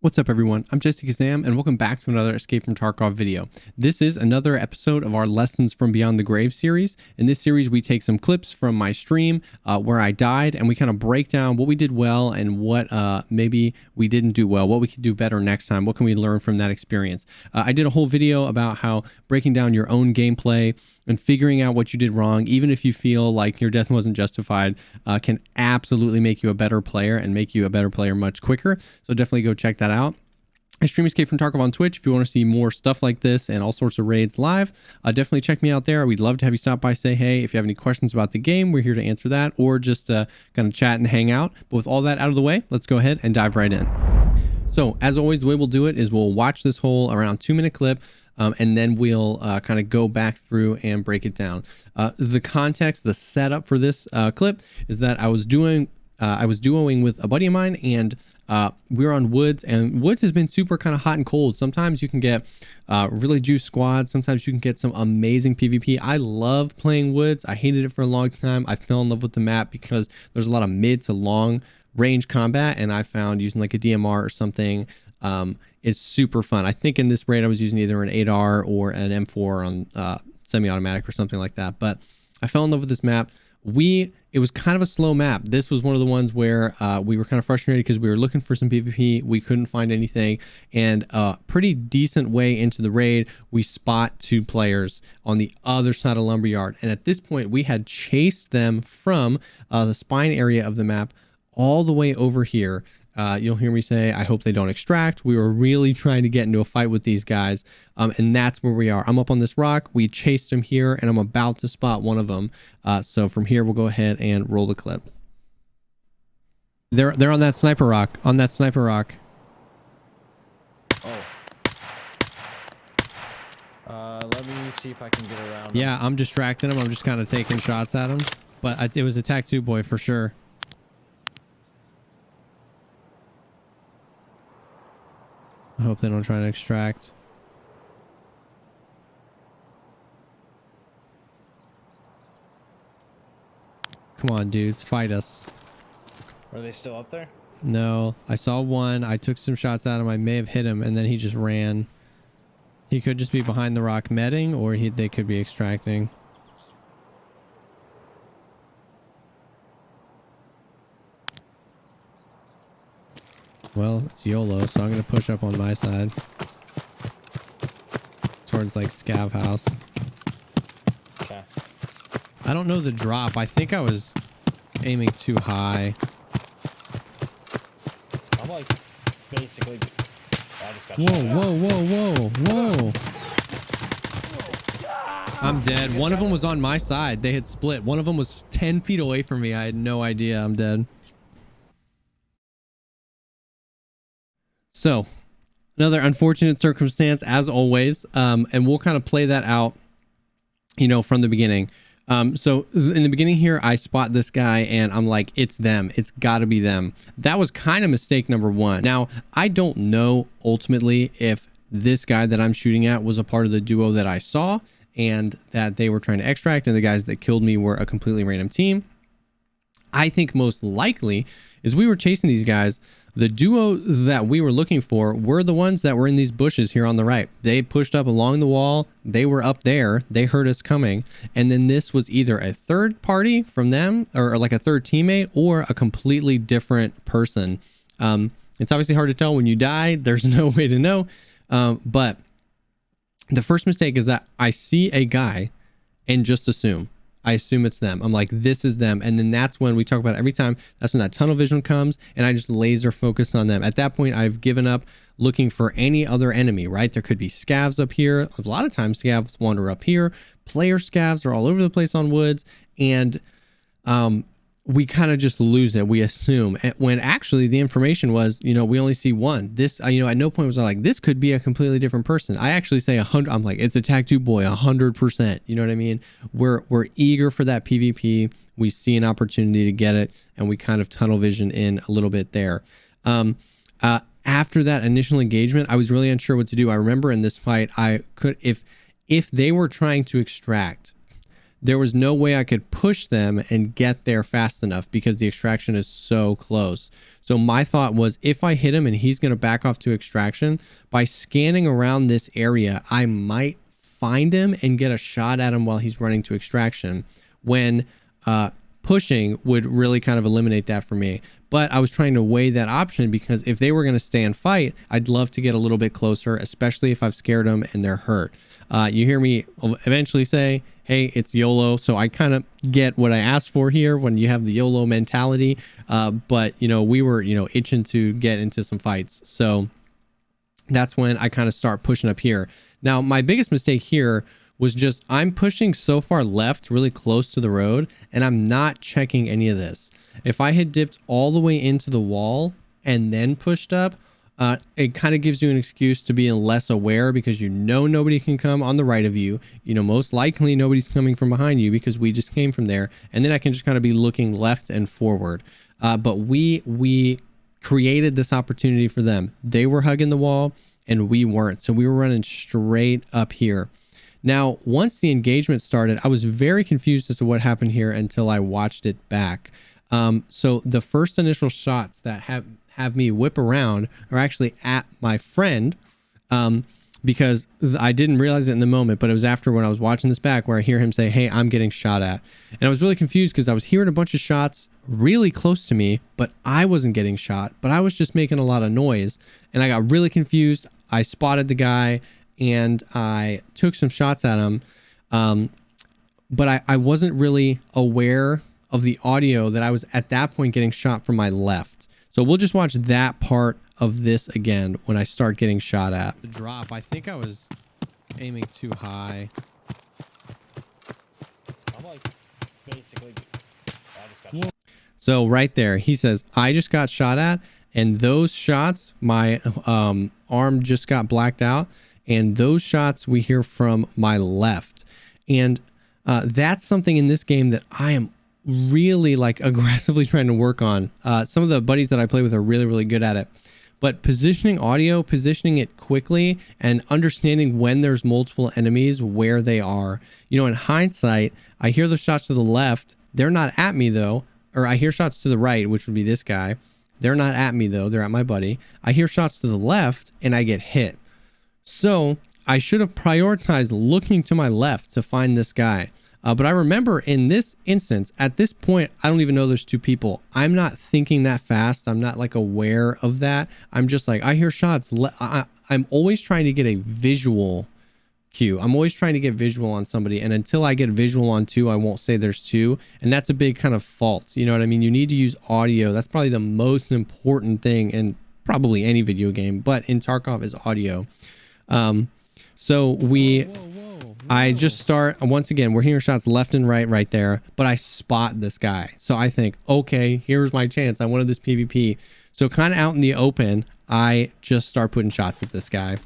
What's up everyone, I'm Jessekazam and welcome back to another Escape from Tarkov video. This is another episode of our Lessons from Beyond the Grave series. In this series we take some clips from my stream where I died and we kind of break down what we did well and what maybe we didn't do well, what we could do better next time, what can we learn from that experience. I did a whole video about how breaking down your own gameplay and figuring out what you did wrong, even if you feel like your death wasn't justified, can absolutely make you a better player and make you a better player much quicker. So definitely go check that out. I stream Escape from Tarkov on Twitch. If you want to see more stuff like this and all sorts of raids live, definitely check me out there. We'd love to have you stop by, say hey. If you have any questions about the game, we're here to answer that, or just kind of chat and hang out. But with all that out of the way, let's go ahead and dive right in. So as always, the way we'll do it is we'll watch this whole around 2-minute clip. And then we'll kind of go back through and break it down. The context, the setup for this clip is that I was duoing with a buddy of mine, and we were on Woods, and Woods has been super kind of hot and cold. Sometimes you can get really juiced squads. Sometimes you can get some amazing PvP. I love playing Woods. I hated it for a long time. I fell in love with the map because there's a lot of mid to long range combat, and I found using like a DMR or something is super fun. I think in this raid I was using either an 8R or an M4 on semi-automatic or something like that, but I fell in love with this map. It was kind of a slow map. This was one of the ones where we were kind of frustrated because we were looking for some PvP. We couldn't find anything, and pretty decent way into the raid, we spot two players on the other side of Lumberyard, and at this point we had chased them from the spine area of the map all the way over here. You'll hear me say, I hope they don't extract. We were really trying to get into a fight with these guys. And that's where we are. I'm up on this rock. We chased them here, and I'm about to spot one of them. So from here, we'll go ahead and roll the clip. They're on that sniper rock. On that sniper rock. Oh. Let me see if I can get around. Yeah, I'm distracting them. I'm just kind of taking shots at them. But it was a TAC 2 boy for sure. I hope they don't try to extract. Come on, dudes. Fight us. Are they still up there? No. I saw one. I took some shots at him. I may have hit him, and then he just ran. He could just be behind the rock medding, or they could be extracting. Well, it's YOLO, so I'm going to push up on my side. Towards, like, Scav House. Okay. I don't know the drop. I think I was aiming too high. I'm, like, basically... I just got Whoa. I'm dead. One of them was on my side. They had split. One of them was 10 feet away from me. I had no idea. I'm dead. So, another unfortunate circumstance, as always, and we'll kind of play that out, from the beginning. So, in the beginning here, I spot this guy, and I'm like, it's them. It's got to be them. That was kind of mistake number one. Now, I don't know, ultimately, if this guy that I'm shooting at was a part of the duo that I saw, and that they were trying to extract, and the guys that killed me were a completely random team. I think most likely is we were chasing these guys. The duo that we were looking for were the ones that were in these bushes here on the right. They pushed up along the wall. They were up there. They heard us coming. And then this was either a third party from them, or like a third teammate, or a completely different person. It's obviously hard to tell when you die. There's no way to know. But the first mistake is that I see a guy and just assume. I assume it's them. I'm like, this is them. And then that's when we talk about it every time. That's when that tunnel vision comes, and I just laser focus on them. At that point, I've given up looking for any other enemy, right? There could be scavs up here. A lot of times scavs wander up here. Player scavs are all over the place on Woods. And we kind of just lose it. We assume, when actually the information was, we only see one. This, at no point was I like, this could be a completely different person. I actually say 100. I'm like, it's a TAC 2 boy, 100%. You know what I mean? We're eager for that PvP. We see an opportunity to get it, and we kind of tunnel vision in a little bit there. After that initial engagement, I was really unsure what to do. I remember in this fight, I could, if they were trying to extract, there was no way I could push them and get there fast enough because the extraction is so close. So my thought was, if I hit him and he's going to back off to extraction, by scanning around this area, I might find him and get a shot at him while he's running to extraction, when pushing would really kind of eliminate that for me. But I was trying to weigh that option, because if they were going to stay and fight, I'd love to get a little bit closer, especially if I've scared them and they're hurt. You hear me eventually say, hey, it's YOLO. So I kind of get what I asked for here when you have the YOLO mentality. But, you know, we were, you know, itching to get into some fights. So that's when I kind of start pushing up here. Now, my biggest mistake here was just, I'm pushing so far left, really close to the road, and I'm not checking any of this. If I had dipped all the way into the wall and then pushed up, it kind of gives you an excuse to be less aware, because you know nobody can come on the right of you. You know, most likely nobody's coming from behind you because we just came from there. And then I can just kind of be looking left and forward. But we created this opportunity for them. They were hugging the wall and we weren't. So we were running straight up here. Now, once the engagement started, I was very confused as to what happened here until I watched it back. So the first initial shots that have me whip around are actually at my friend, because I didn't realize it in the moment, but it was after, when I was watching this back, where I hear him say, hey, I'm getting shot at. And I was really confused because I was hearing a bunch of shots really close to me, but I wasn't getting shot, but I was just making a lot of noise. And I got really confused. I spotted the guy and I took some shots at him. But I wasn't really aware of the audio that I was at that point getting shot from my left. So we'll just watch that part of this again when I start getting shot at. The drop, I think I was aiming too high. I'm like, basically, I just got shot. So right there, he says, I just got shot at, and those shots, my arm just got blacked out, and those shots we hear from my left. And that's something in this game that I am really like aggressively trying to work on. Some of the buddies that I play with are really, really good at it. But positioning audio, positioning it quickly, and understanding when there's multiple enemies, where they are. You know, in hindsight, I hear the shots to the left. They're not at me though. Or I hear shots to the right, which would be this guy. They're not at me though. They're at my buddy. I hear shots to the left and I get hit. So I should have prioritized looking to my left to find this guy. But I remember in this instance, at this point, I don't even know there's two people. I'm not thinking that fast. I'm not like aware of that. I'm just like, I hear shots. I'm always trying to get a visual cue. I'm always trying to get visual on somebody. And until I get visual on two, I won't say there's two. And that's a big kind of fault. You know what I mean? You need to use audio. That's probably the most important thing in probably any video game. But in Tarkov is audio. So we... I just start, once again, we're hearing shots left and right there, but I spot this guy. So I think, okay, here's my chance. I wanted this PvP. So kind of out in the open, I just start putting shots at this guy.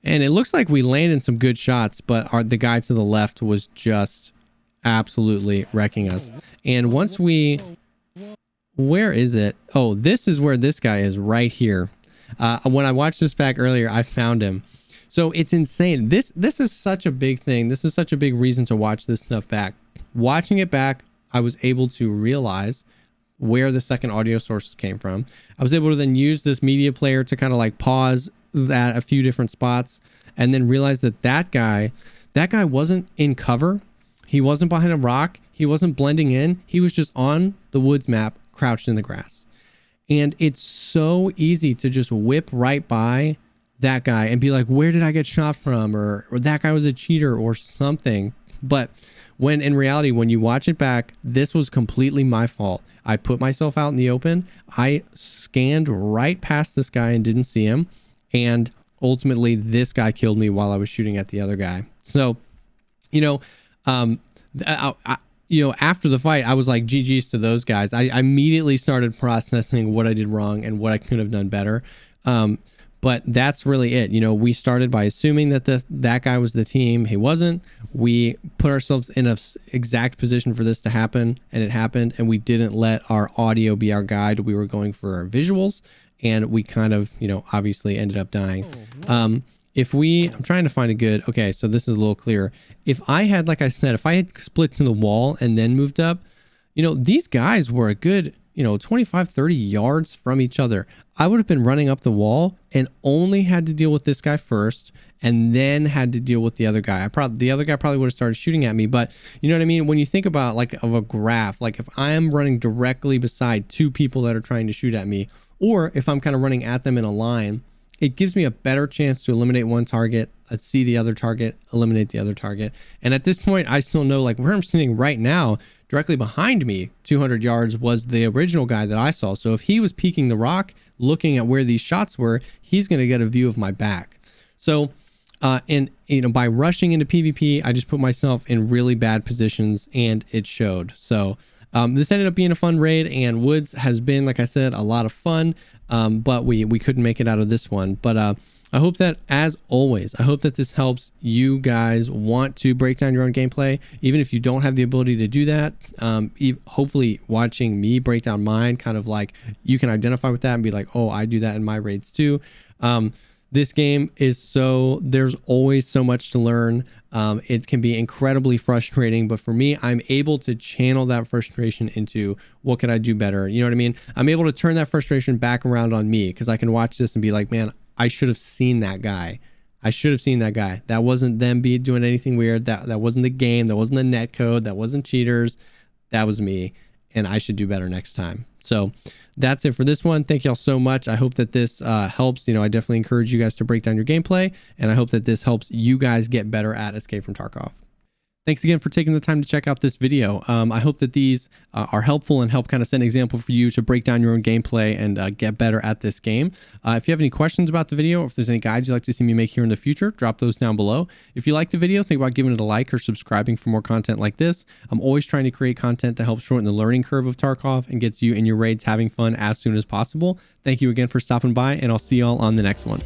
And it looks like we landed some good shots, but the guy to the left was just absolutely wrecking us. And once we, where is it? Oh, this is where this guy is, right here. When I watched this back earlier, I found him. So it's insane. This is such a big thing. This is such a big reason to watch this stuff back. Watching it back, I was able to realize where the second audio sources came from. I was able to then use this media player to kind of like pause that a few different spots, and then realize that that guy wasn't in cover. He wasn't behind a rock. He wasn't blending in. He was just on the woods map, crouched in the grass. And it's so easy to just whip right by that guy and be like, where did I get shot from? Or that guy was a cheater or something. But when in reality, when you watch it back, this was completely my fault. I put myself out in the open. I scanned right past this guy and didn't see him. And ultimately, this guy killed me while I was shooting at the other guy. So, you know, after the fight, I was like, GG's to those guys. I immediately started processing what I did wrong and what I could have done better. But that's really it. You know, we started by assuming that that guy was the team. He wasn't. We put ourselves in an exact position for this to happen, and it happened. And we didn't let our audio be our guide. We were going for our visuals, and we kind of, you know, obviously ended up dying. I'm trying to find a good, okay, so this is a little clearer. If I had, like I said, if I had split to the wall and then moved up, you know, these guys were a good, you know, 25, 30 yards from each other. I would have been running up the wall and only had to deal with this guy first and then had to deal with the other guy. The other guy probably would have started shooting at me, but you know what I mean? When you think about like of a graph, like if I am running directly beside two people that are trying to shoot at me, or if I'm kind of running at them in a line, it gives me a better chance to eliminate one target, see the other target, eliminate the other target. And at this point, I still know like where I'm sitting right now, directly behind me, 200 yards was the original guy that I saw. So if he was peeking the rock, looking at where these shots were, he's going to get a view of my back. So, and you know, by rushing into PvP, I just put myself in really bad positions and it showed. So this ended up being a fun raid, and Woods has been, like I said, a lot of fun. But we couldn't make it out of this one. But I hope that, as always, I hope that this helps you guys want to break down your own gameplay, even if you don't have the ability to do that. Hopefully watching me break down mine, kind of like you can identify with that and be like, oh, I do that in my raids too. This game is there's always so much to learn. It can be incredibly frustrating, but for me, I'm able to channel that frustration into what could I do better? You know what I mean? I'm able to turn that frustration back around on me because I can watch this and be like, man, I should have seen that guy. I should have seen that guy. That wasn't them doing anything weird. That wasn't the game. That wasn't the net code. That wasn't cheaters. That was me. And I should do better next time. So that's it for this one. Thank y'all so much. I hope that this helps. You know, I definitely encourage you guys to break down your gameplay, and I hope that this helps you guys get better at Escape from Tarkov. Thanks again for taking the time to check out this video. I hope that these are helpful and help kind of set an example for you to break down your own gameplay and get better at this game. If you have any questions about the video, or if there's any guides you'd like to see me make here in the future, drop those down below. If you like the video, think about giving it a like or subscribing for more content like this. I'm always trying to create content that helps shorten the learning curve of Tarkov and gets you and your raids having fun as soon as possible. Thank you again for stopping by, and I'll see y'all on the next one.